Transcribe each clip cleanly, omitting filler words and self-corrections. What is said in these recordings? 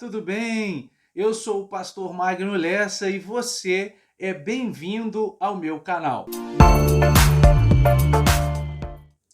tudo bem? Eu sou o pastor Magno Lessa e você é bem-vindo ao meu canal.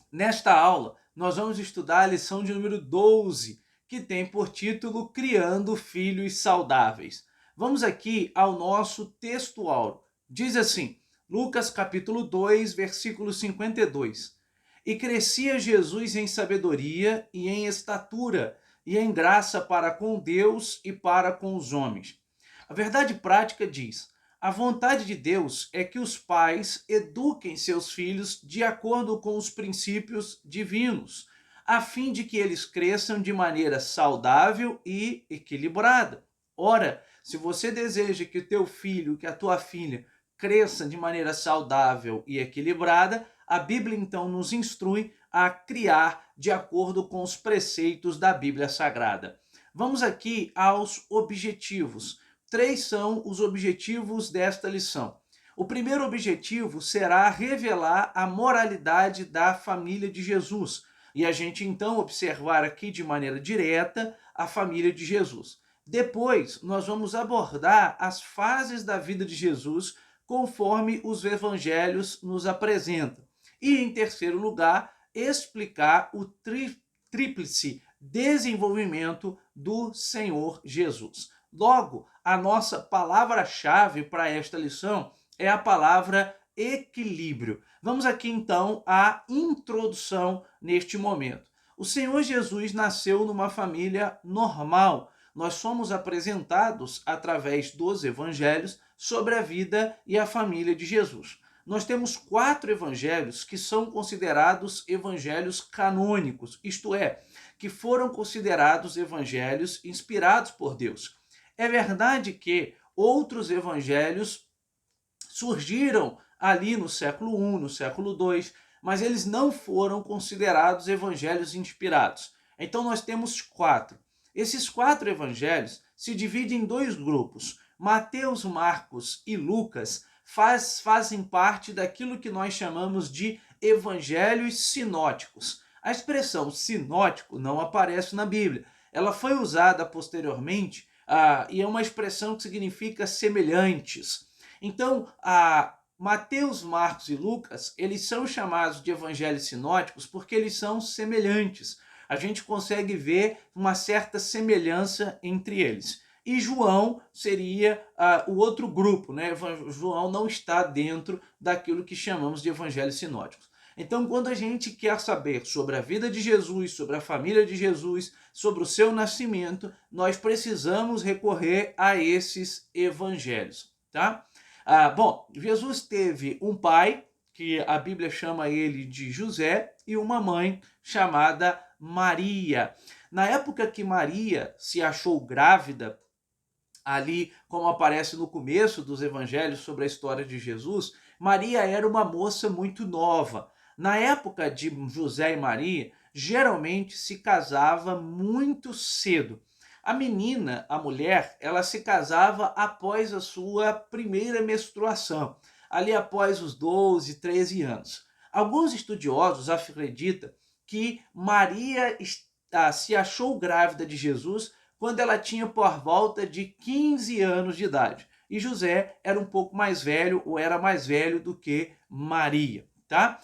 Nesta aula, nós vamos estudar a lição de número 12, que tem por título Criando Filhos Saudáveis. Vamos aqui ao nosso texto áureo. Diz assim, Lucas capítulo 2, versículo 52. E crescia Jesus em sabedoria e em estatura e em graça para com Deus e para com os homens. A verdade prática diz: a vontade de Deus é que os pais eduquem seus filhos de acordo com os princípios divinos, a fim de que eles cresçam de maneira saudável e equilibrada. Ora, se você deseja que o teu filho, que a tua filha cresça de maneira saudável e equilibrada, a Bíblia então nos instrui a criar de acordo com os preceitos da Bíblia Sagrada. Vamos aqui aos objetivos. 3 são os objetivos desta lição. O primeiro objetivo será revelar a moralidade da família de Jesus. E a gente então observar aqui de maneira direta a família de Jesus. Depois, nós vamos abordar as fases da vida de Jesus conforme os evangelhos nos apresentam. E, em terceiro lugar, explicar o tríplice desenvolvimento do Senhor Jesus. Logo, a nossa palavra-chave para esta lição é a palavra equilíbrio. Vamos aqui então à introdução neste momento. O Senhor Jesus nasceu numa família normal. Nós somos apresentados através dos evangelhos sobre a vida e a família de Jesus. Nós temos 4 evangelhos que são considerados evangelhos canônicos, isto é, que foram considerados evangelhos inspirados por Deus. É verdade que outros evangelhos surgiram ali no século I, no século II, mas eles não foram considerados evangelhos inspirados. Então nós temos 4. Esses 4 evangelhos se dividem em 2 grupos. Mateus, Marcos e Lucas fazem parte daquilo que nós chamamos de evangelhos sinóticos. A expressão sinótico não aparece na Bíblia. Ela foi usada posteriormente e é uma expressão que significa semelhantes. Então, Mateus, Marcos e Lucas, eles são chamados de evangelhos sinóticos porque eles são semelhantes. A gente consegue ver uma certa semelhança entre eles. E João seria o outro grupo, né? João não está dentro daquilo que chamamos de evangelhos sinóticos. Então, quando a gente quer saber sobre a vida de Jesus, sobre a família de Jesus, sobre o seu nascimento, nós precisamos recorrer a esses evangelhos, tá? Bom, Jesus teve um pai, que a Bíblia chama ele de José, e uma mãe chamada Maria. Na época que Maria se achou grávida, ali como aparece no começo dos evangelhos sobre a história de Jesus, Maria era uma moça muito nova. Na época de José e Maria, geralmente se casava muito cedo. A menina, a mulher, ela se casava após a sua primeira menstruação, ali após os 12, 13 anos. Alguns estudiosos acreditam que Maria se achou grávida de Jesus quando ela tinha por volta de 15 anos de idade. E José era um pouco mais velho, ou era mais velho do que Maria, tá?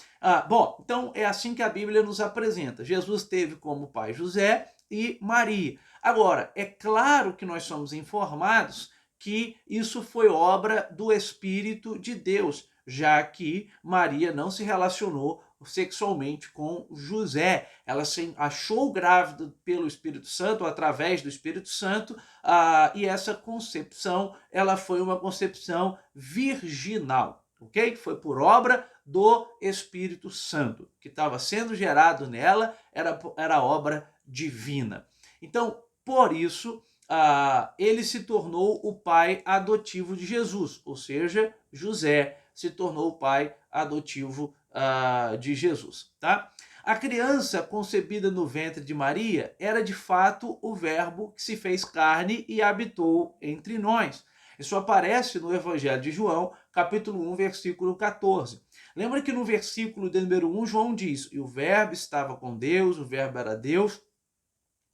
Bom, então é assim que a Bíblia nos apresenta. Jesus teve como pai José e Maria. Agora, é claro que nós somos informados que isso foi obra do Espírito de Deus, já que Maria não se relacionou sexualmente com José. Ela se achou grávida pelo Espírito Santo, através do Espírito Santo, e essa concepção, ela foi uma concepção virginal, ok? Foi por obra do Espírito Santo, que estava sendo gerado nela, era obra divina. Então, por isso, ele se tornou o pai adotivo de Jesus, ou seja, José se tornou o pai adotivo de Jesus, tá? A criança concebida no ventre de Maria era de fato o verbo que se fez carne e habitou entre nós. Isso aparece no Evangelho de João, capítulo 1, versículo 14. Lembra que no versículo de número 1, João diz: e o verbo estava com Deus, o verbo era Deus,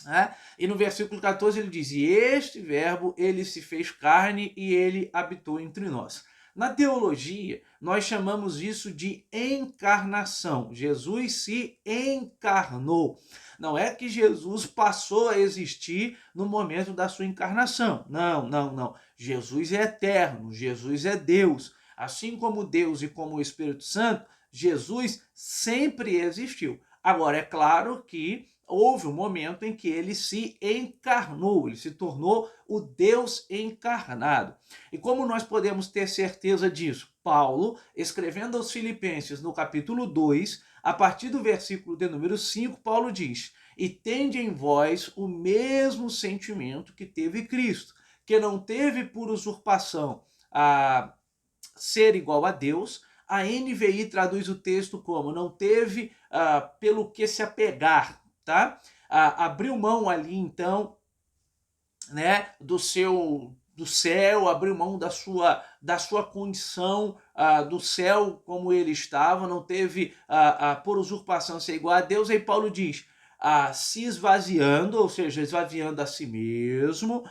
né? E no versículo 14 ele diz: e este verbo, ele se fez carne e ele habitou entre nós. Na teologia, nós chamamos isso de encarnação. Jesus se encarnou. Não é que Jesus passou a existir no momento da sua encarnação. Não, não, não. Jesus é eterno, Jesus é Deus. Assim como Deus e como o Espírito Santo, Jesus sempre existiu. Agora, é claro que houve um momento em que ele se encarnou, ele se tornou o Deus encarnado. E como nós podemos ter certeza disso? Paulo, escrevendo aos Filipenses no capítulo 2, a partir do versículo de número 5, Paulo diz: e tende em vós o mesmo sentimento que teve Cristo, que não teve por usurpação a ser igual a Deus. A NVI traduz o texto como não teve pelo que se apegar, tá? Abriu mão ali, então, né, do céu, abriu mão da sua condição do céu como ele estava, não teve por usurpação ser igual a Deus. Aí Paulo diz, se esvaziando, ou seja, esvaziando a si mesmo,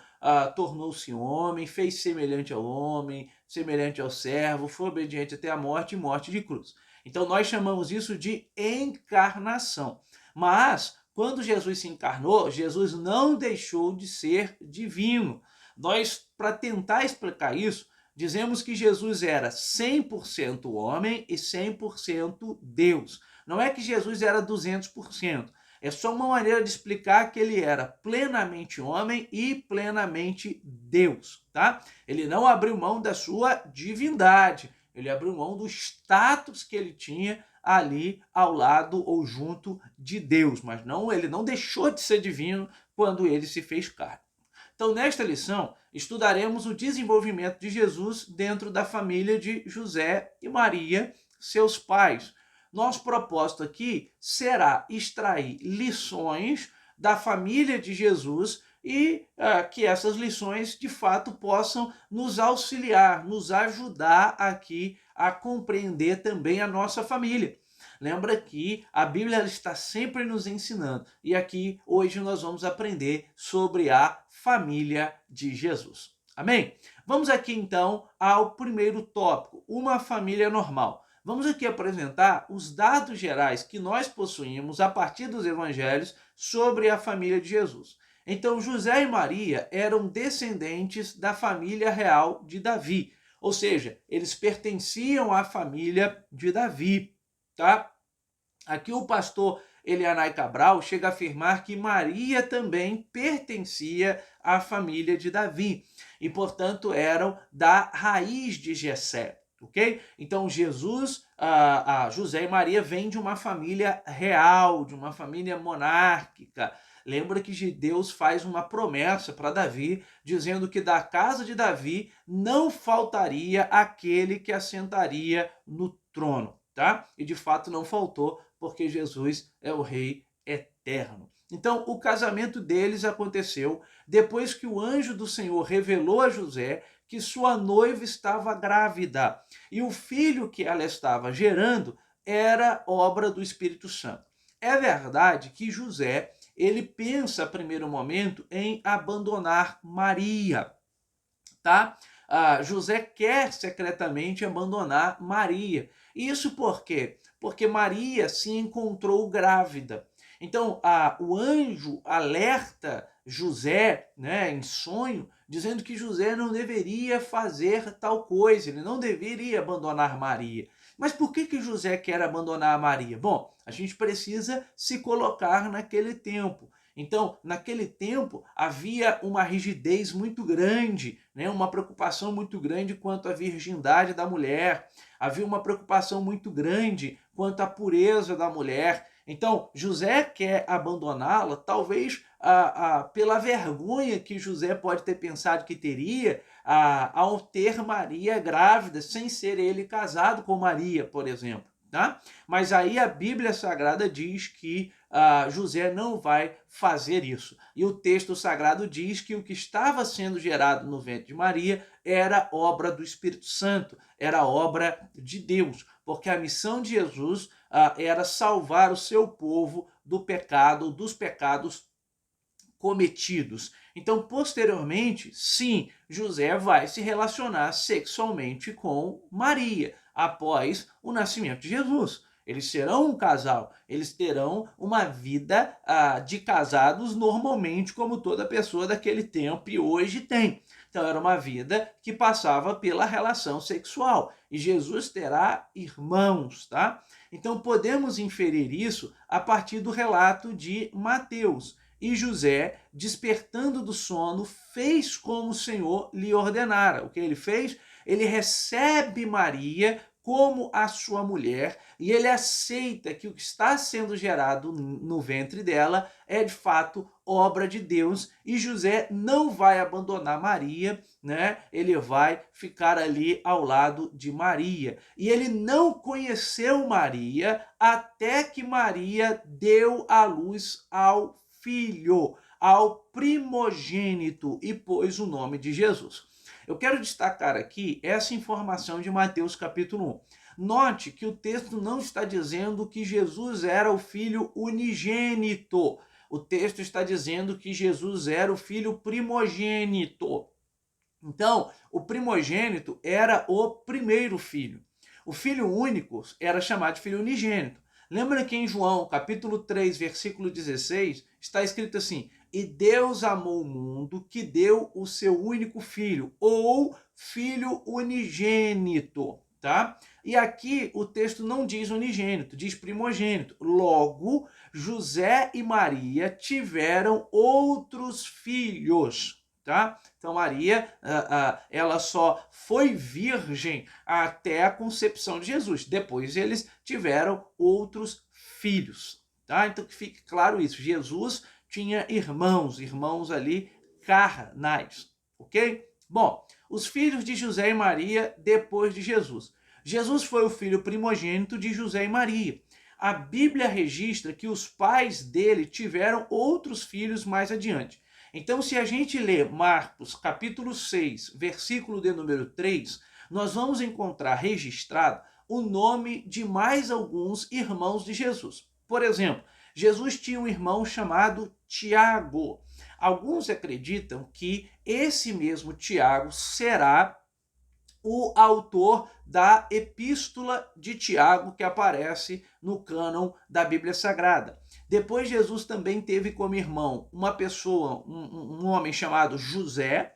tornou-se homem, fez semelhante ao homem, semelhante ao servo, foi obediente até a morte e morte de cruz. Então nós chamamos isso de encarnação. Mas quando Jesus se encarnou, Jesus não deixou de ser divino. Nós, para tentar explicar isso, dizemos que Jesus era 100% homem e 100% Deus. Não é que Jesus era 200%. É só uma maneira de explicar que ele era plenamente homem e plenamente Deus, tá? Ele não abriu mão da sua divindade, ele abriu mão do status que ele tinha ali ao lado ou junto de Deus, mas não, ele não deixou de ser divino quando ele se fez carne. Então, nesta lição, estudaremos o desenvolvimento de Jesus dentro da família de José e Maria, seus pais. Nosso propósito aqui será extrair lições da família de Jesus e que essas lições, de fato, possam nos auxiliar, nos ajudar aqui a compreender também a nossa família. Lembra que a Bíblia está sempre nos ensinando. E aqui, hoje, nós vamos aprender sobre a família de Jesus. Amém? Vamos aqui, então, ao primeiro tópico, uma família normal. Vamos aqui apresentar os dados gerais que nós possuímos a partir dos evangelhos sobre a família de Jesus. Então, José e Maria eram descendentes da família real de Davi, ou seja, eles pertenciam à família de Davi, tá? Aqui o pastor Elianai Cabral chega a afirmar que Maria também pertencia à família de Davi e, portanto, eram da raiz de Jessé, ok? Então, José e Maria vêm de uma família real, de uma família monárquica. Lembra que Deus faz uma promessa para Davi, dizendo que da casa de Davi não faltaria aquele que assentaria no trono, tá? E de fato não faltou, porque Jesus é o Rei eterno. Então, o casamento deles aconteceu depois que o anjo do Senhor revelou a José que sua noiva estava grávida e o filho que ela estava gerando era obra do Espírito Santo. É verdade que José, ele pensa, a primeiro momento, em abandonar Maria, tá? José quer secretamente abandonar Maria. Isso por quê? Porque Maria se encontrou grávida. Então, o anjo alerta José, né, em sonho, dizendo que José não deveria fazer tal coisa, ele não deveria abandonar Maria. Mas por que José quer abandonar Maria? Bom, a gente precisa se colocar naquele tempo. Então, naquele tempo, havia uma rigidez muito grande, né? Uma preocupação muito grande quanto à virgindade da mulher, havia uma preocupação muito grande quanto à pureza da mulher. Então, José quer abandoná-la, talvez pela vergonha que José pode ter pensado que teria ao ter Maria grávida, sem ser ele casado com Maria, por exemplo. Tá? Mas aí a Bíblia Sagrada diz que José não vai fazer isso. E o texto sagrado diz que o que estava sendo gerado no ventre de Maria era obra do Espírito Santo, era obra de Deus, porque a missão de Jesus era salvar o seu povo do pecado, dos pecados cometidos. Então, posteriormente, sim, José vai se relacionar sexualmente com Maria, após o nascimento de Jesus. Eles serão um casal, eles terão uma vida de casados normalmente, como toda pessoa daquele tempo e hoje tem. Então, era uma vida que passava pela relação sexual. E Jesus terá irmãos, tá? Então, podemos inferir isso a partir do relato de Mateus. E José, despertando do sono, fez como o Senhor lhe ordenara. O que ele fez? Ele recebe Maria como a sua mulher e ele aceita que o que está sendo gerado no ventre dela é de fato obra de Deus, e José não vai abandonar Maria, né? Ele vai ficar ali ao lado de Maria. E ele não conheceu Maria até que Maria deu à luz ao filho, ao primogênito, e pôs o nome de Jesus. Eu quero destacar aqui essa informação de Mateus capítulo 1. Note que o texto não está dizendo que Jesus era o filho unigênito. O texto está dizendo que Jesus era o filho primogênito. Então, o primogênito era o primeiro filho. O filho único era chamado de filho unigênito. Lembra que em João, capítulo 3, versículo 16, está escrito assim: e Deus amou o mundo que deu o seu único filho, ou filho unigênito, tá? E aqui o texto não diz unigênito, diz primogênito. Logo, José e Maria tiveram outros filhos, tá? Então Maria, ela só foi virgem até a concepção de Jesus. Depois eles tiveram outros filhos, tá? Então que fique claro isso. Jesus tinha irmãos ali carnais, ok? Bom, os filhos de José e Maria depois de Jesus. Jesus foi o filho primogênito de José e Maria. A Bíblia registra que os pais dele tiveram outros filhos mais adiante. Então, se a gente lê Marcos, capítulo 6, versículo de número 3, nós vamos encontrar registrado o nome de mais alguns irmãos de Jesus. Por exemplo, Jesus tinha um irmão chamado Tiago. Alguns acreditam que esse mesmo Tiago será o autor da Epístola de Tiago, que aparece no cânon da Bíblia Sagrada. Depois, Jesus também teve como irmão uma pessoa, um homem chamado José,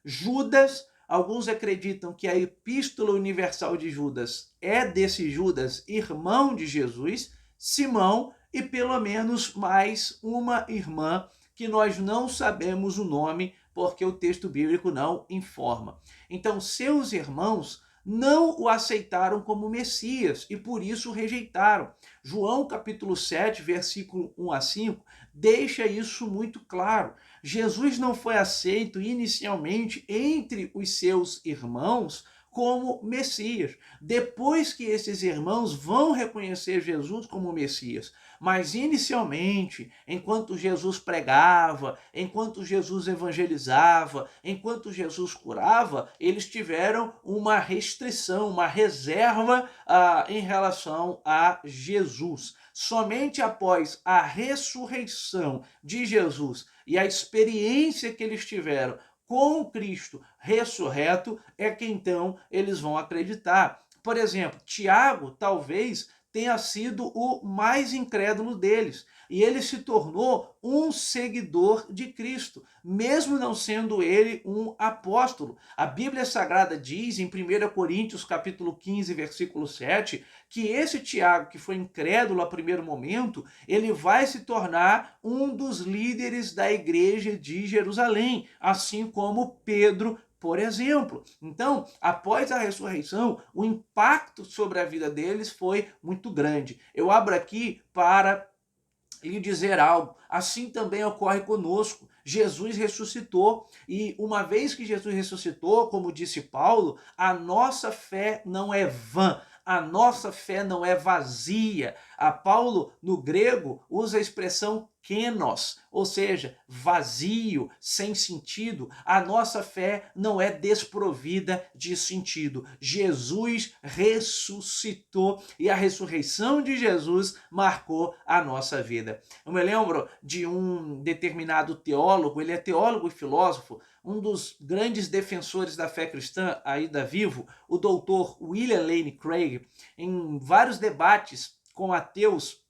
Judas. Alguns acreditam que a Epístola Universal de Judas é desse Judas, irmão de Jesus, Simão, e pelo menos mais uma irmã que nós não sabemos o nome, porque o texto bíblico não informa. Então, seus irmãos não o aceitaram como Messias e por isso o rejeitaram. João capítulo 7, versículo 1 a 5, deixa isso muito claro. Jesus não foi aceito inicialmente entre os seus irmãos como Messias. Depois que esses irmãos vão reconhecer Jesus como Messias, mas inicialmente, enquanto Jesus pregava, enquanto Jesus evangelizava, enquanto Jesus curava, eles tiveram uma restrição, uma reserva em relação a Jesus. Somente após a ressurreição de Jesus e a experiência que eles tiveram com Cristo ressurreto é que então eles vão acreditar. Por exemplo, Tiago talvez tenha sido o mais incrédulo deles. E ele se tornou um seguidor de Cristo, mesmo não sendo ele um apóstolo. A Bíblia Sagrada diz em 1 Coríntios capítulo 15, versículo 7, que esse Tiago, que foi incrédulo a primeiro momento, ele vai se tornar um dos líderes da igreja de Jerusalém, assim como Pedro, por exemplo. Então, após a ressurreição, o impacto sobre a vida deles foi muito grande. Eu abro aqui para lhe dizer algo. Assim também ocorre conosco. Jesus ressuscitou e uma vez que Jesus ressuscitou, como disse Paulo, a nossa fé não é vã. A nossa fé não é vazia. A Paulo, no grego, usa a expressão kenos, ou seja, vazio, sem sentido. A nossa fé não é desprovida de sentido. Jesus ressuscitou e a ressurreição de Jesus marcou a nossa vida. Eu me lembro de um determinado teólogo, ele é teólogo e filósofo, um dos grandes defensores da fé cristã ainda vivo, o doutor William Lane Craig, em vários debates com ateus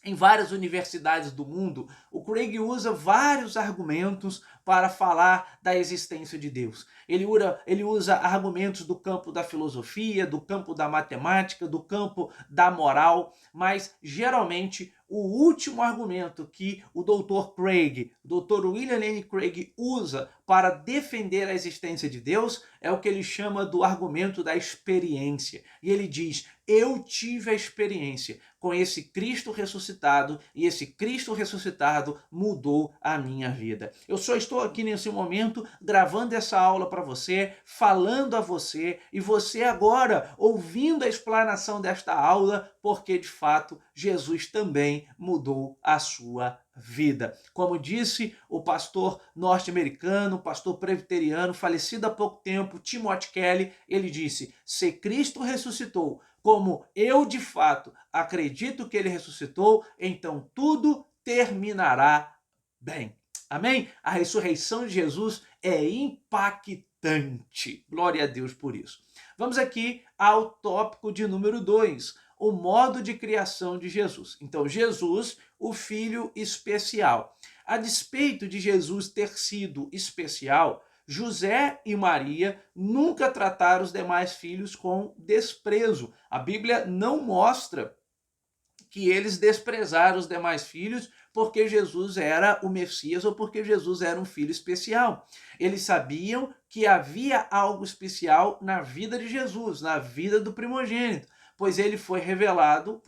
em várias universidades do mundo, o Craig usa vários argumentos para falar da existência de Deus. Ele usa argumentos do campo da filosofia, do campo da matemática, do campo da moral, mas geralmente o último argumento que o Dr. Craig, o Dr. William Lane Craig usa para defender a existência de Deus é o que ele chama do argumento da experiência. E ele diz: eu tive a experiência com esse Cristo ressuscitado e esse Cristo ressuscitado mudou a minha vida. Eu só estou aqui nesse momento gravando essa aula para você, falando a você e você agora ouvindo a explanação desta aula, porque de fato Jesus também mudou a sua vida. Como disse o pastor norte-americano, pastor presbiteriano, falecido há pouco tempo, Timothy Kelly, ele disse: se Cristo ressuscitou, como eu de fato acredito que ele ressuscitou, então tudo terminará bem. Amém? A ressurreição de Jesus é impactante. Glória a Deus por isso. Vamos aqui ao tópico de número 2, o modo de criação de Jesus. Então, Jesus, o Filho especial. A despeito de Jesus ter sido especial, José e Maria nunca trataram os demais filhos com desprezo. A Bíblia não mostra que eles desprezaram os demais filhos porque Jesus era o Messias ou porque Jesus era um filho especial. Eles sabiam que havia algo especial na vida de Jesus, na vida do primogênito, pois lhe foi revelado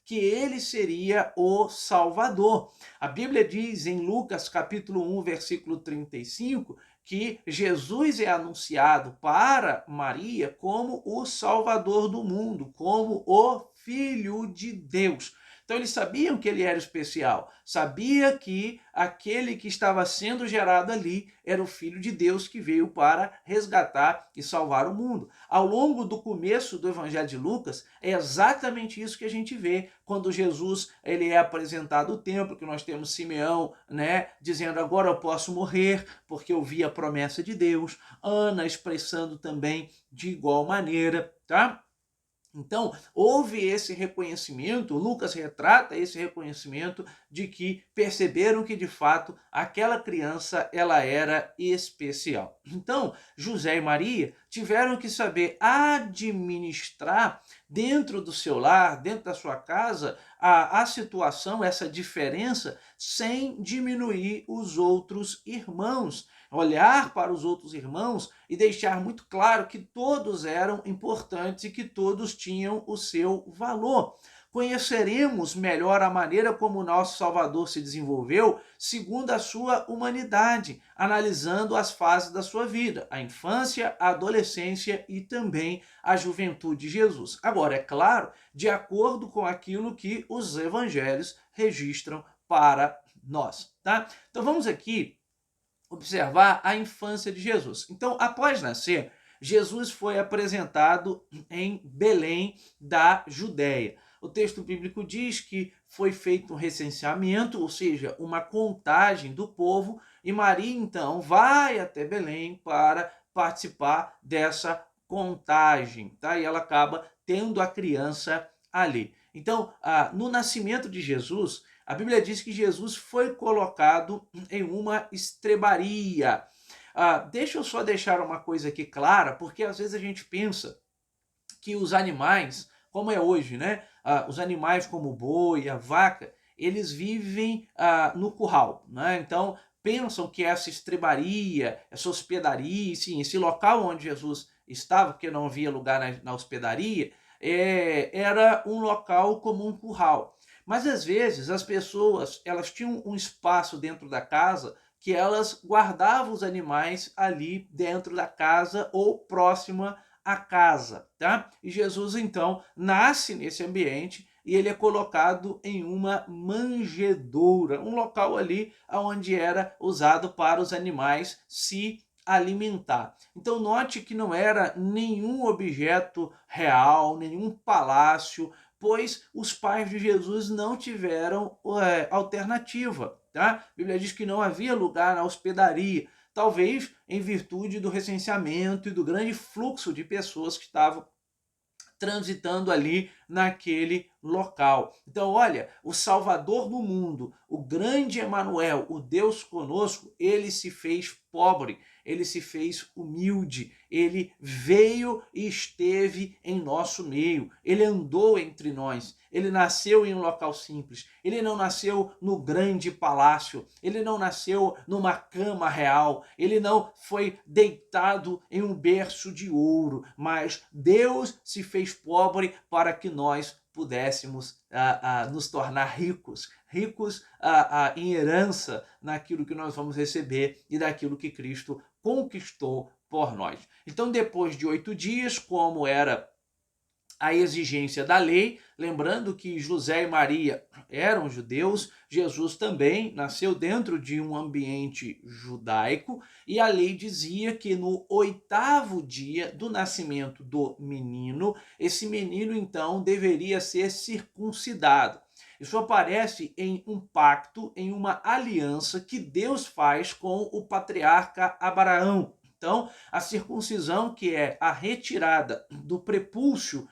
que ele seria o Salvador. A Bíblia diz em Lucas capítulo 1, versículo 35, que Jesus é anunciado para Maria como o Salvador do mundo, como o Filho de Deus. Então eles sabiam que ele era especial, sabia que aquele que estava sendo gerado ali era o Filho de Deus que veio para resgatar e salvar o mundo. Ao longo do começo do Evangelho de Lucas, é exatamente isso que a gente vê quando Jesus ele é apresentado ao templo, que nós temos Simeão, né, dizendo: agora eu posso morrer porque eu vi a promessa de Deus, Ana expressando também de igual maneira, tá? Então, houve esse reconhecimento, Lucas retrata esse reconhecimento de que perceberam que, de fato, aquela criança ela era especial. Então, José e Maria tiveram que saber administrar dentro do seu lar, dentro da sua casa, a situação, essa diferença, sem diminuir os outros irmãos. Olhar para os outros irmãos e deixar muito claro que todos eram importantes e que todos tinham o seu valor. Conheceremos melhor a maneira como o nosso Salvador se desenvolveu segundo a sua humanidade, analisando as fases da sua vida, a infância, a adolescência e também a juventude de Jesus. Agora, é claro, de acordo com aquilo que os evangelhos registram para nós, tá? Então vamos aqui observar a infância de Jesus. Então, após nascer, Jesus foi apresentado em Belém da Judéia. O texto bíblico diz que foi feito um recenseamento, ou seja, uma contagem do povo, e Maria então vai até Belém para participar dessa contagem, tá? E ela acaba tendo a criança ali. Então, no nascimento de Jesus, a Bíblia diz que Jesus foi colocado em uma estrebaria. Deixa eu só deixar uma coisa aqui clara, porque às vezes a gente pensa que os animais, como é hoje, né? Os animais como o boi, a vaca, eles vivem no curral, né? Então, pensam que essa estrebaria, essa hospedaria, sim, esse local onde Jesus estava, porque não havia lugar na hospedaria, era um local como um curral. Mas às vezes as pessoas elas tinham um espaço dentro da casa que elas guardavam os animais ali dentro da casa ou próxima à casa, tá? E Jesus então nasce nesse ambiente e ele é colocado em uma manjedoura, um local ali onde era usado para os animais se alimentar. Então note que não era nenhum objeto real, nenhum palácio, pois os pais de Jesus não tiveram alternativa. Tá? A Bíblia diz que não havia lugar na hospedaria, talvez em virtude do recenseamento e do grande fluxo de pessoas que estavam transitando ali naquele local. Então, olha, o Salvador do mundo, o grande Emanuel, o Deus conosco, ele se fez pobre, ele se fez humilde, ele veio e esteve em nosso meio, ele andou entre nós, ele nasceu em um local simples, ele não nasceu no grande palácio, ele não nasceu numa cama real, ele não foi deitado em um berço de ouro, mas Deus se fez pobre para que nós pudéssemos nos tornar ricos em herança naquilo que nós vamos receber e daquilo que Cristo conquistou por nós. Então, depois de 8 dias, como era a exigência da lei, lembrando que José e Maria eram judeus, Jesus também nasceu dentro de um ambiente judaico, e a lei dizia que no 8º dia do nascimento do menino, esse menino então deveria ser circuncidado. Isso aparece em um pacto, em uma aliança que Deus faz com o patriarca Abraão. Então, a circuncisão, que é a retirada do prepúcio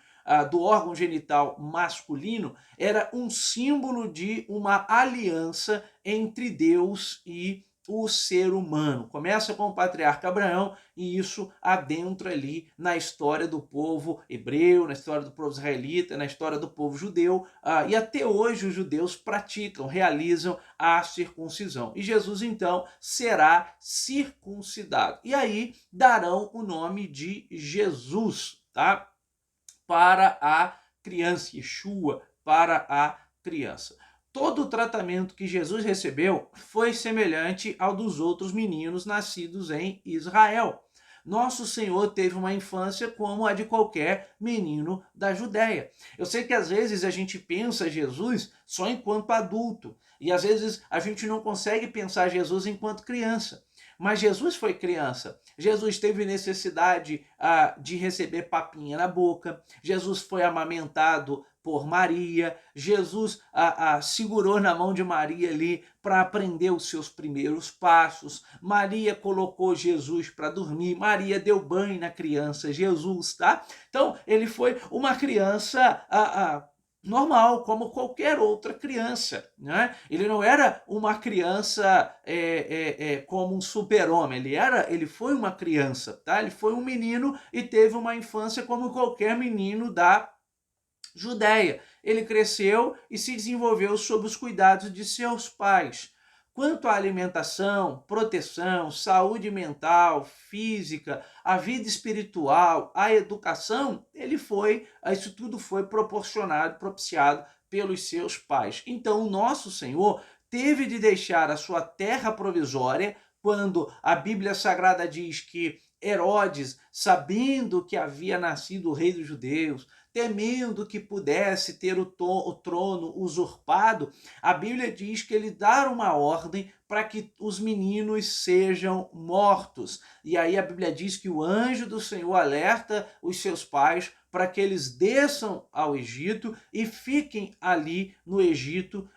do órgão genital masculino, era um símbolo de uma aliança entre Deus e o ser humano. Começa com o patriarca Abraão e isso adentra ali na história do povo hebreu, na história do povo israelita, na história do povo judeu, e até hoje os judeus praticam, realizam a circuncisão. E Jesus então será circuncidado. E aí darão o nome de Jesus, tá? Para a criança, Yeshua, para a criança. Todo o tratamento que Jesus recebeu foi semelhante ao dos outros meninos nascidos em Israel. Nosso Senhor teve uma infância como a de qualquer menino da Judéia. Eu sei que às vezes a gente pensa Jesus só enquanto adulto, e às vezes a gente não consegue pensar Jesus enquanto criança. Mas Jesus foi criança. Jesus teve necessidade de receber papinha na boca. Jesus foi amamentado por Maria. Jesus segurou na mão de Maria ali para aprender os seus primeiros passos. Maria colocou Jesus para dormir. Maria deu banho na criança Jesus, tá? Então, ele foi uma criança normal, como qualquer outra criança, né? Ele não era uma criança como um super-homem, ele foi uma criança, tá? Ele foi um menino e teve uma infância como qualquer menino da Judéia. Ele cresceu e se desenvolveu sob os cuidados de seus pais. Quanto à alimentação, proteção, saúde mental, física, a vida espiritual, a educação, isso tudo foi propiciado pelos seus pais. Então, o nosso Senhor teve de deixar a sua terra provisória, quando a Bíblia Sagrada diz que Herodes, sabendo que havia nascido o rei dos judeus, temendo que pudesse ter o trono usurpado, a Bíblia diz que ele dá uma ordem para que os meninos sejam mortos. E aí a Bíblia diz que o anjo do Senhor alerta os seus pais para que eles desçam ao Egito e fiquem ali no Egito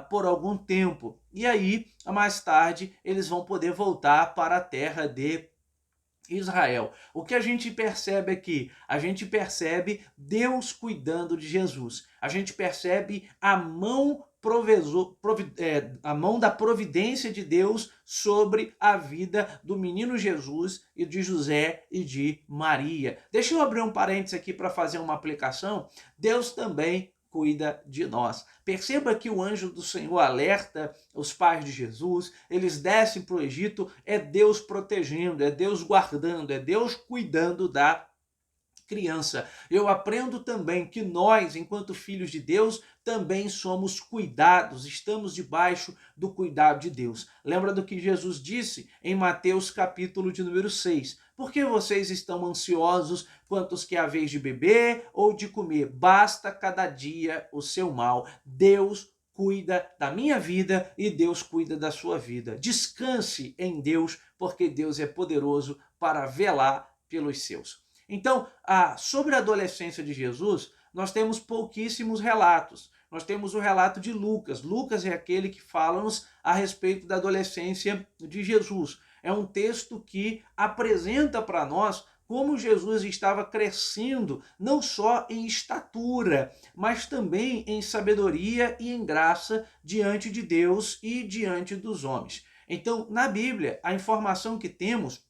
por algum tempo. E aí, mais tarde, eles vão poder voltar para a terra de Israel. O que a gente percebe aqui? A gente percebe Deus cuidando de Jesus. A gente percebe a mão da providência de Deus sobre a vida do menino Jesus e de José e de Maria. Deixa eu abrir um parênteses aqui para fazer uma aplicação. Deus também cuida de nós. Perceba que o anjo do Senhor alerta os pais de Jesus, eles descem para o Egito, é Deus protegendo, é Deus guardando, é Deus cuidando da criança. Eu aprendo também que nós, enquanto filhos de Deus, também somos cuidados, estamos debaixo do cuidado de Deus. Lembra do que Jesus disse em Mateus capítulo de número 6? Por que vocês estão ansiosos quantos que haveis de beber ou de comer? Basta cada dia o seu mal. Deus cuida da minha vida e Deus cuida da sua vida. Descanse em Deus, porque Deus é poderoso para velar pelos seus. Então, sobre a adolescência de Jesus, nós temos pouquíssimos relatos. Nós temos o relato de Lucas. Lucas é aquele que fala-nos a respeito da adolescência de Jesus. É um texto que apresenta para nós como Jesus estava crescendo, não só em estatura, mas também em sabedoria e em graça diante de Deus e diante dos homens. Então, na Bíblia, a informação que temos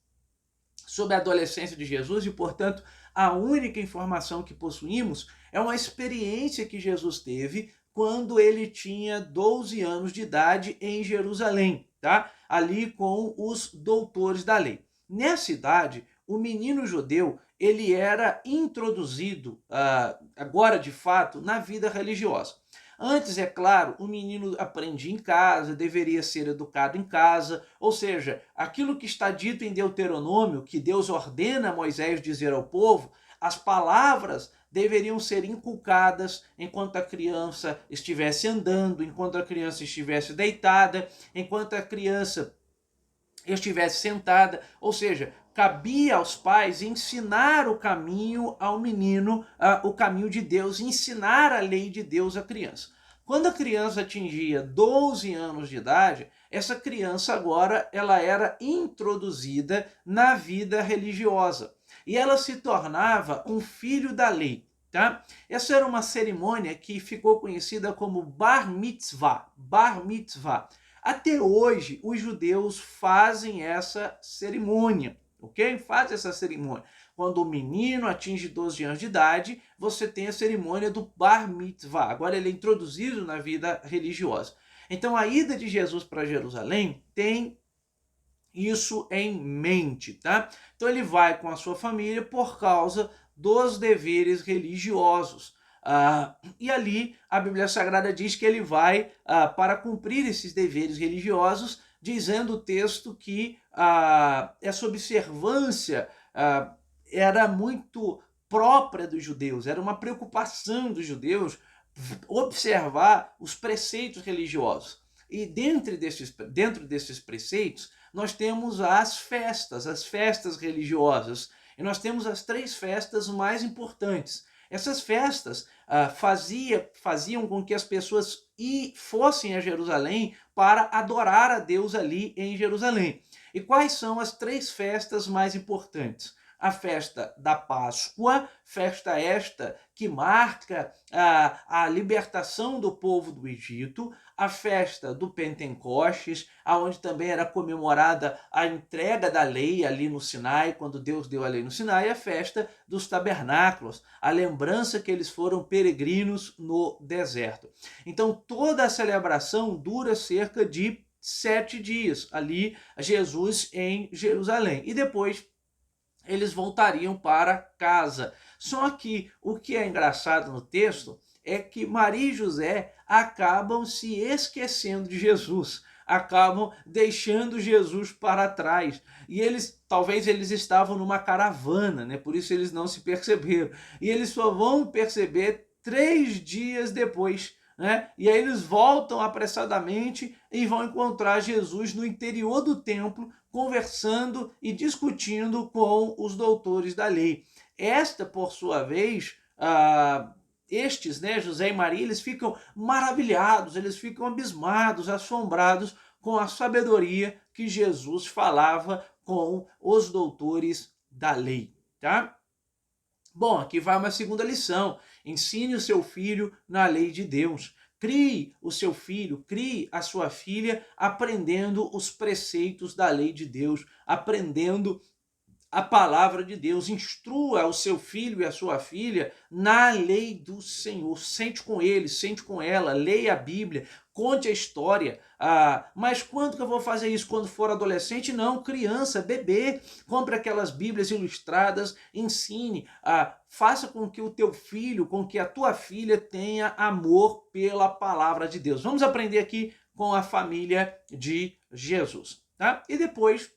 sobre a adolescência de Jesus, e portanto a única informação que possuímos, é uma experiência que Jesus teve quando ele tinha 12 anos de idade em Jerusalém, tá? Ali com os doutores da lei. Nessa idade, o menino judeu ele era introduzido, agora de fato, na vida religiosa. Antes, é claro, o menino aprendia em casa, deveria ser educado em casa, ou seja, aquilo que está dito em Deuteronômio, que Deus ordena a Moisés dizer ao povo, as palavras deveriam ser inculcadas enquanto a criança estivesse andando, enquanto a criança estivesse deitada, enquanto a criança estivesse sentada, ou seja, cabia aos pais ensinar o caminho ao menino, o caminho de Deus, ensinar a lei de Deus à criança. Quando a criança atingia 12 anos de idade, essa criança agora ela era introduzida na vida religiosa e ela se tornava um filho da lei. Tá? Essa era uma cerimônia que ficou conhecida como Bar Mitzvah. Bar Mitzvah. Até hoje, os judeus fazem essa cerimônia, ok? Fazem essa cerimônia. Quando o menino atinge 12 anos de idade, você tem a cerimônia do Bar Mitzvah. Agora ele é introduzido na vida religiosa. Então a ida de Jesus para Jerusalém tem isso em mente, tá? Então ele vai com a sua família por causa dos deveres religiosos. E ali a Bíblia Sagrada diz que ele vai para cumprir esses deveres religiosos, dizendo o texto que essa observância era muito própria dos judeus, era uma preocupação dos judeus observar os preceitos religiosos. E dentro desses preceitos, nós temos as festas religiosas. E nós temos as 3 festas mais importantes. Essas festas faziam com que as pessoas fossem a Jerusalém para adorar a Deus ali em Jerusalém. E quais são as 3 festas mais importantes? A festa da Páscoa, festa esta que marca a libertação do povo do Egito, a festa do Pentecostes, onde também era comemorada a entrega da lei ali no Sinai, quando Deus deu a lei no Sinai, e a festa dos tabernáculos, a lembrança que eles foram peregrinos no deserto. Então toda a celebração dura cerca de 7 dias, ali Jesus em Jerusalém. E depois eles voltariam para casa. Só que o que é engraçado no texto é que Maria e José acabam se esquecendo de Jesus, acabam deixando Jesus para trás. E talvez eles estavam numa caravana, né? Por isso eles não se perceberam. E eles só vão perceber 3 dias depois, né? E aí eles voltam apressadamente e vão encontrar Jesus no interior do templo, conversando e discutindo com os doutores da lei. Esta, por sua vez, estes, né, José e Maria, eles ficam maravilhados, eles ficam abismados, assombrados com a sabedoria que Jesus falava com os doutores da lei, tá? Bom, aqui vai uma segunda lição. Ensine o seu filho na lei de Deus. Crie o seu filho, crie a sua filha aprendendo os preceitos da lei de Deus, aprendendo a palavra de Deus, instrua o seu filho e a sua filha na lei do Senhor. Sente com ele, sente com ela, leia a Bíblia, conte a história. Mas quando que eu vou fazer isso? Quando for adolescente? Não, criança, bebê. Compre aquelas Bíblias ilustradas, ensine, faça com que o teu filho, com que a tua filha tenha amor pela palavra de Deus. Vamos aprender aqui com a família de Jesus, tá? E depois,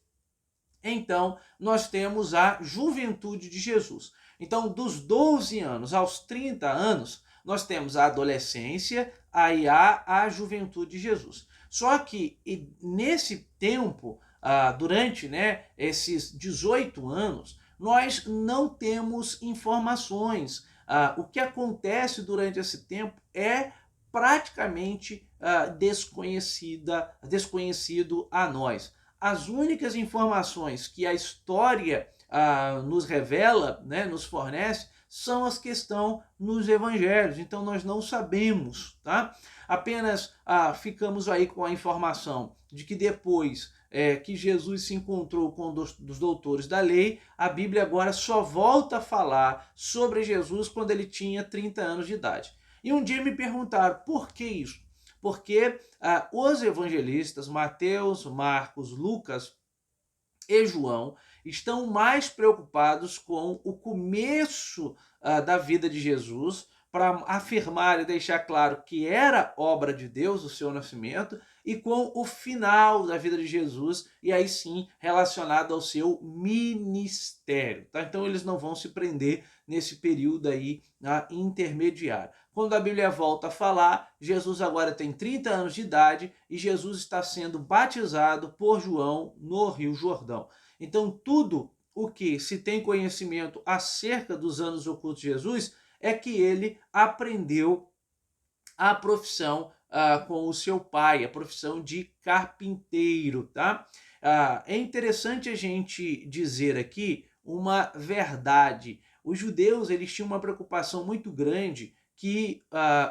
então, nós temos a juventude de Jesus. Então, dos 12 anos aos 30 anos, nós temos a adolescência, aí há a juventude de Jesus. Só que nesse tempo, durante, né, esses 18 anos, nós não temos informações. O que acontece durante esse tempo é praticamente desconhecido a nós. As únicas informações que a história nos revela, né, nos fornece, são as que estão nos evangelhos. Então nós não sabemos, tá? Apenas ficamos aí com a informação de que depois que Jesus se encontrou com dos doutores da lei, a Bíblia agora só volta a falar sobre Jesus quando ele tinha 30 anos de idade. E um dia me perguntaram, por que isso? Porque os evangelistas Mateus, Marcos, Lucas e João estão mais preocupados com o começo da vida de Jesus, para afirmar e deixar claro que era obra de Deus o seu nascimento, e com o final da vida de Jesus, e aí sim relacionado ao seu ministério. Tá? Então eles não vão se prender nesse período aí intermediário. Quando a Bíblia volta a falar, Jesus agora tem 30 anos de idade e Jesus está sendo batizado por João no Rio Jordão. Então tudo o que se tem conhecimento acerca dos anos ocultos de Jesus é que ele aprendeu a profissão com o seu pai, a profissão de carpinteiro, tá? É interessante a gente dizer aqui uma verdade. Os judeus, eles tinham uma preocupação muito grande que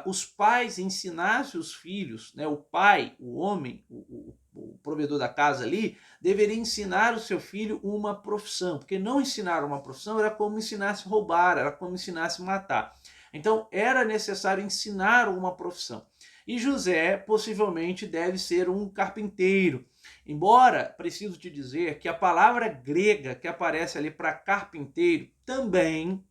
os pais ensinassem os filhos, né? O pai, o homem, o provedor da casa ali, deveria ensinar o seu filho uma profissão, porque não ensinar uma profissão era como ensinasse roubar, era como ensinasse matar. Então era necessário ensinar uma profissão. E José possivelmente deve ser um carpinteiro. Embora, preciso te dizer que a palavra grega que aparece ali para carpinteiro também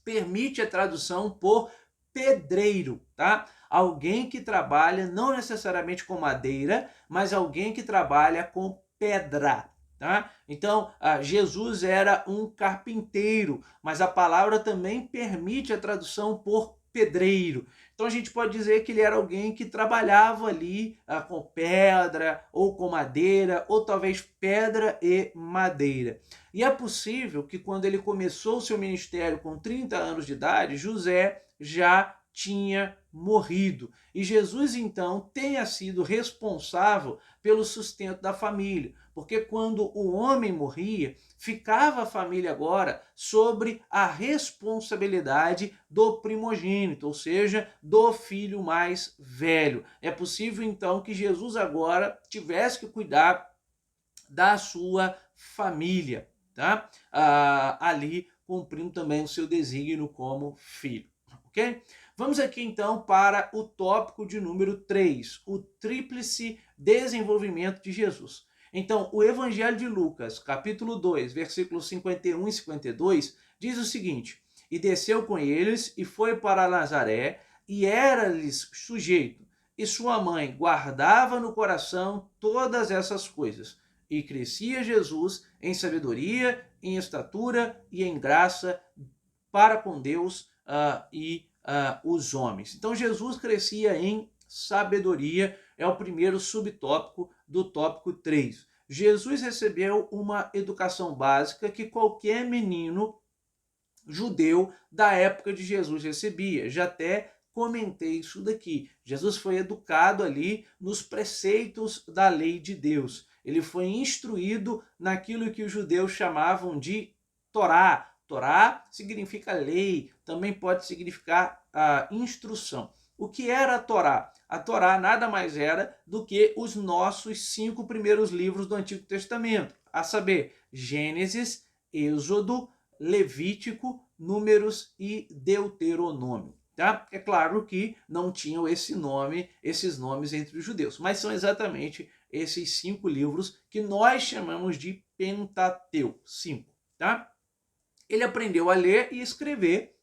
permite a tradução por pedreiro, tá? Alguém que trabalha não necessariamente com madeira, mas alguém que trabalha com pedra. Tá? Então, Jesus era um carpinteiro, mas a palavra também permite a tradução por pedreiro. Então a gente pode dizer que ele era alguém que trabalhava ali com pedra ou com madeira, ou talvez pedra e madeira. E é possível que quando ele começou o seu ministério com 30 anos de idade, José já tinha morrido. E Jesus, então, tenha sido responsável pelo sustento da família. Porque quando o homem morria, ficava a família agora sobre a responsabilidade do primogênito, ou seja, do filho mais velho. É possível, então, que Jesus agora tivesse que cuidar da sua família, tá? Ali cumprindo também o seu desígnio como filho, ok? Vamos aqui então para o tópico de número 3, o tríplice desenvolvimento de Jesus. Então, o Evangelho de Lucas, capítulo 2, versículos 51 e 52, diz o seguinte: e desceu com eles e foi para Nazaré, e era-lhes sujeito, e sua mãe guardava no coração todas essas coisas. E crescia Jesus em sabedoria, em estatura e em graça para com Deus e os homens. Então Jesus crescia em sabedoria, é o primeiro subtópico do tópico 3. Jesus recebeu uma educação básica que qualquer menino judeu da época de Jesus recebia. Já até comentei isso daqui. Jesus foi educado ali nos preceitos da lei de Deus. Ele foi instruído naquilo que os judeus chamavam de Torá. Torá significa lei, também pode significar instrução. O que era a Torá? A Torá nada mais era do que os nossos 5 primeiros livros do Antigo Testamento, a saber, Gênesis, Êxodo, Levítico, Números e Deuteronômio. Tá? É claro que não tinham esses nomes entre os judeus, mas são exatamente esses 5 livros que nós chamamos de Pentateuco, 5. Tá? Ele aprendeu a ler e escrever,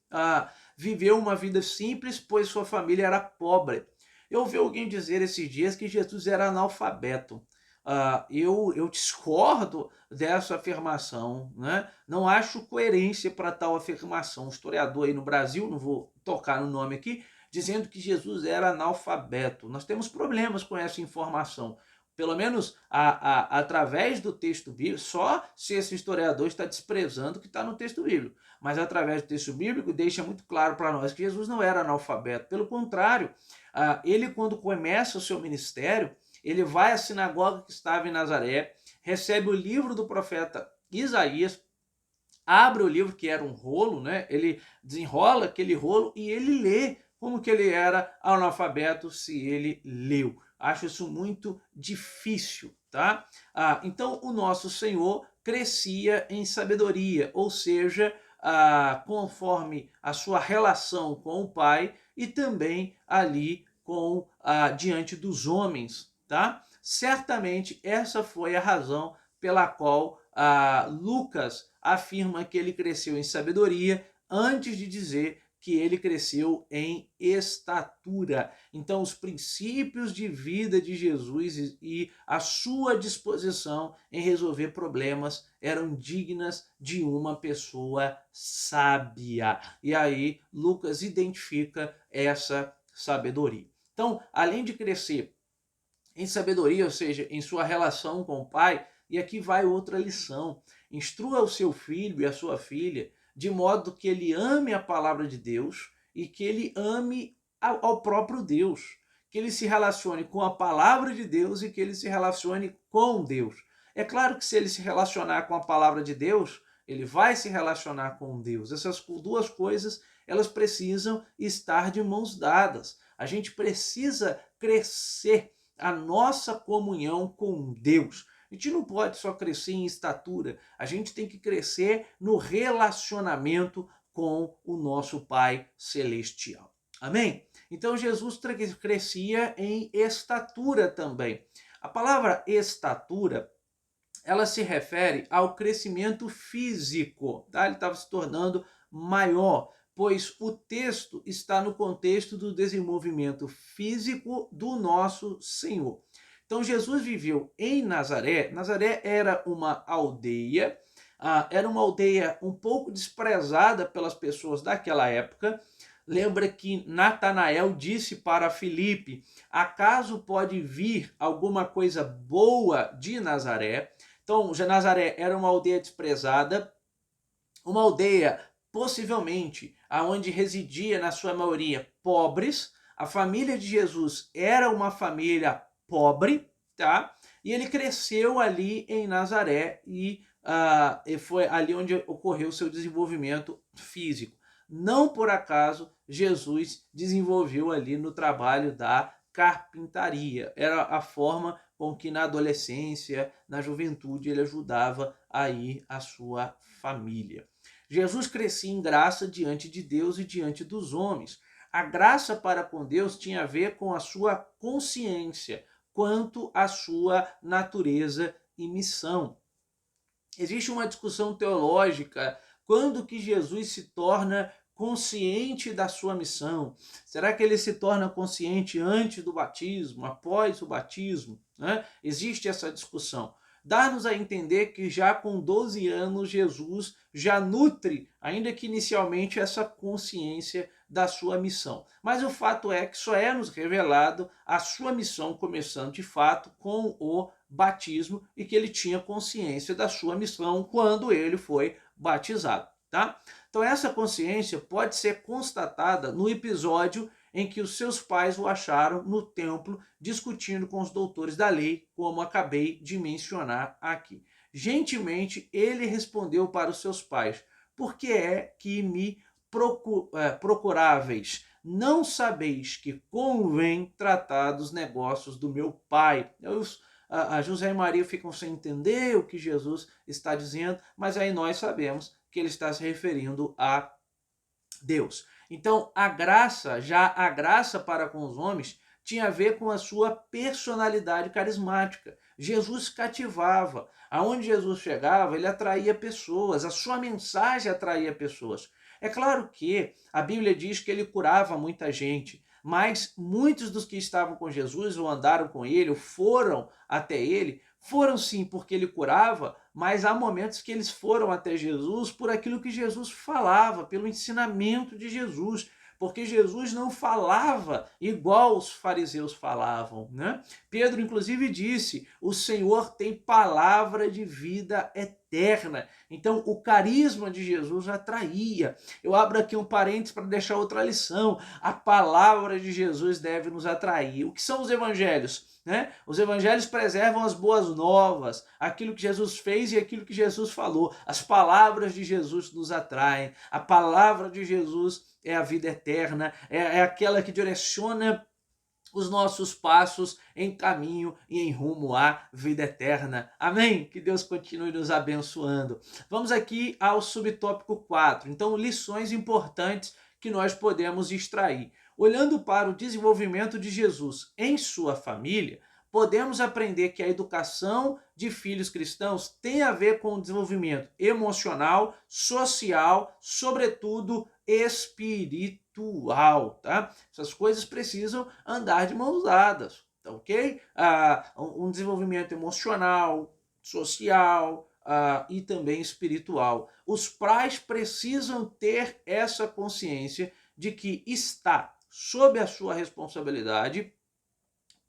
viveu uma vida simples, pois sua família era pobre. Eu ouvi alguém dizer esses dias que Jesus era analfabeto. Eu discordo dessa afirmação, né? Não acho coerência para tal afirmação. Um historiador aí no Brasil, não vou tocar no nome aqui, dizendo que Jesus era analfabeto. Nós temos problemas com essa informação. Pelo menos através do texto bíblico, só se esse historiador está desprezando o que está no texto bíblico. Mas através do texto bíblico deixa muito claro para nós que Jesus não era analfabeto. Pelo contrário, ele quando começa o seu ministério, ele vai à sinagoga que estava em Nazaré, recebe o livro do profeta Isaías, abre o livro, que era um rolo, né? Ele desenrola aquele rolo e ele lê como que ele era analfabeto se ele leu. Acho isso muito difícil, tá? Então, o nosso Senhor crescia em sabedoria, ou seja, conforme a sua relação com o Pai e também ali diante dos homens, tá? Certamente essa foi a razão pela qual Lucas afirma que ele cresceu em sabedoria antes de dizer que ele cresceu em estatura. Então, os princípios de vida de Jesus e a sua disposição em resolver problemas eram dignas de uma pessoa sábia. E aí, Lucas identifica essa sabedoria. Então, além de crescer em sabedoria, ou seja, em sua relação com o Pai, e aqui vai outra lição: instrua o seu filho e a sua filha de modo que ele ame a palavra de Deus e que ele ame ao próprio Deus, que ele se relacione com a palavra de Deus e que ele se relacione com Deus. É claro que se ele se relacionar com a palavra de Deus, ele vai se relacionar com Deus. Essas duas coisas, elas precisam estar de mãos dadas. A gente precisa crescer a nossa comunhão com Deus. A gente não pode só crescer em estatura, a gente tem que crescer no relacionamento com o nosso Pai Celestial. Amém? Então Jesus crescia em estatura também. A palavra estatura, ela se refere ao crescimento físico, tá? Ele estava se tornando maior, pois o texto está no contexto do desenvolvimento físico do nosso Senhor. Então, Jesus viveu em Nazaré. Nazaré era uma aldeia um pouco desprezada pelas pessoas daquela época. Lembra que Natanael disse para Filipe: acaso pode vir alguma coisa boa de Nazaré? Então, Nazaré era uma aldeia desprezada, uma aldeia possivelmente aonde residia na sua maioria pobres. A família de Jesus era uma família pobre, tá? E ele cresceu ali em Nazaré e foi ali onde ocorreu o seu desenvolvimento físico. Não por acaso Jesus desenvolveu ali no trabalho da carpintaria. Era a forma com que na adolescência, na juventude, ele ajudava aí a sua família. Jesus crescia em graça diante de Deus e diante dos homens. A graça para com Deus tinha a ver com a sua consciência quanto à sua natureza e missão. Existe uma discussão teológica quando que Jesus se torna consciente da sua missão. Será que ele se torna consciente antes do batismo, após o batismo? Né? Existe essa discussão. Dá-nos a entender que já com 12 anos Jesus já nutre, ainda que inicialmente, essa consciência da sua missão. Mas o fato é que só é nos revelado a sua missão começando de fato com o batismo e que ele tinha consciência da sua missão quando ele foi batizado, tá? Então essa consciência pode ser constatada no episódio em que os seus pais o acharam no templo discutindo com os doutores da lei, como acabei de mencionar aqui. Gentilmente ele respondeu para os seus pais: por que é que me procuráveis? não sabeis que convém tratar dos negócios do meu Pai. A José e Maria ficam sem entender o que Jesus está dizendo, mas aí nós sabemos que ele está se referindo a Deus. Então, a graça para com os homens tinha a ver com a sua personalidade carismática. Jesus cativava. Aonde Jesus chegava, ele atraía pessoas, a sua mensagem atraía pessoas. É claro que a Bíblia diz que ele curava muita gente, mas muitos dos que estavam com Jesus ou andaram com ele ou foram até ele, foram sim porque ele curava, mas há momentos que eles foram até Jesus por aquilo que Jesus falava, pelo ensinamento de Jesus, porque Jesus não falava igual os fariseus falavam, né? Pedro inclusive disse: o Senhor tem palavra de vida eterna. Então o carisma de Jesus atraía. Eu abro aqui um parênteses para deixar outra lição. A palavra de Jesus deve nos atrair. O que são os evangelhos? Né? Os evangelhos preservam as boas novas, aquilo que Jesus fez e aquilo que Jesus falou. As palavras de Jesus nos atraem. A palavra de Jesus é a vida eterna, é aquela que direciona os nossos passos em caminho e em rumo à vida eterna. Amém? Que Deus continue nos abençoando. Vamos aqui ao subtópico 4. Então, lições importantes que nós podemos extrair. Olhando para o desenvolvimento de Jesus em sua família, podemos aprender que a educação de filhos cristãos tem a ver com o desenvolvimento emocional, social, sobretudo espiritual, tá? Essas coisas precisam andar de mãos dadas, tá ok? Um desenvolvimento emocional, social, e também espiritual. Os pais precisam ter essa consciência de que está sob a sua responsabilidade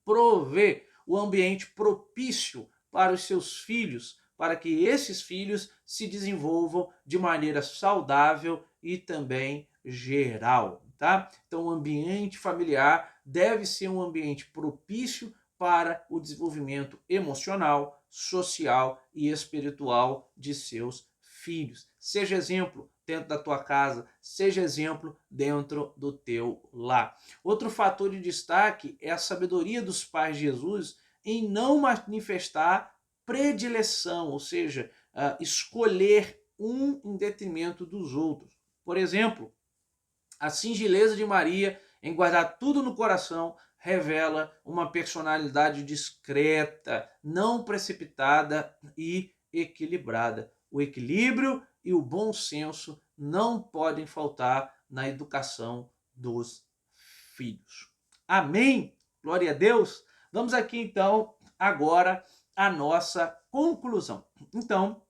prover o ambiente propício para os seus filhos, para que esses filhos se desenvolvam de maneira saudável e também geral, tá? Então, o ambiente familiar deve ser um ambiente propício para o desenvolvimento emocional, social e espiritual de seus filhos. Seja exemplo dentro da tua casa, seja exemplo dentro do teu lar. Outro fator de destaque é a sabedoria dos pais de Jesus em não manifestar predileção, ou seja, escolher um em detrimento dos outros. Por exemplo, a singeleza de Maria em guardar tudo no coração revela uma personalidade discreta, não precipitada e equilibrada. O equilíbrio e o bom senso não podem faltar na educação dos filhos. Amém? Glória a Deus. Vamos aqui então agora a nossa conclusão. Então,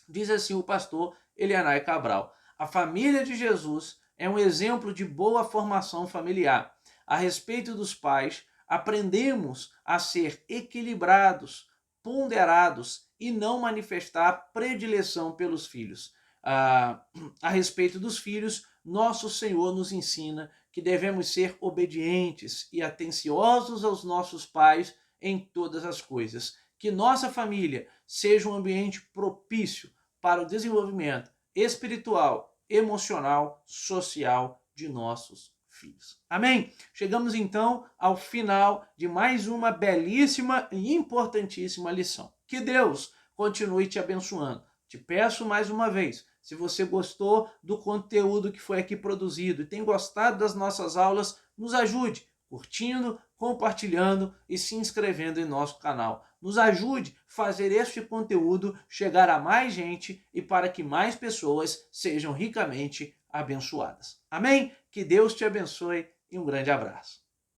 diz assim o pastor Elianai Cabral: a família de Jesus é um exemplo de boa formação familiar. A respeito dos pais, aprendemos a ser equilibrados, ponderados e não manifestar predileção pelos filhos. A respeito dos filhos, nosso Senhor nos ensina que devemos ser obedientes e atenciosos aos nossos pais em todas as coisas. Que nossa família seja um ambiente propício para o desenvolvimento espiritual, emocional, social de nossos filhos. Amém? Chegamos então ao final de mais uma belíssima e importantíssima lição. Que Deus continue te abençoando. Te peço mais uma vez, se você gostou do conteúdo que foi aqui produzido e tem gostado das nossas aulas, nos ajude curtindo, compartilhando e se inscrevendo em nosso canal. Nos ajude a fazer este conteúdo chegar a mais gente e para que mais pessoas sejam ricamente abençoadas. Amém? Que Deus te abençoe e um grande abraço.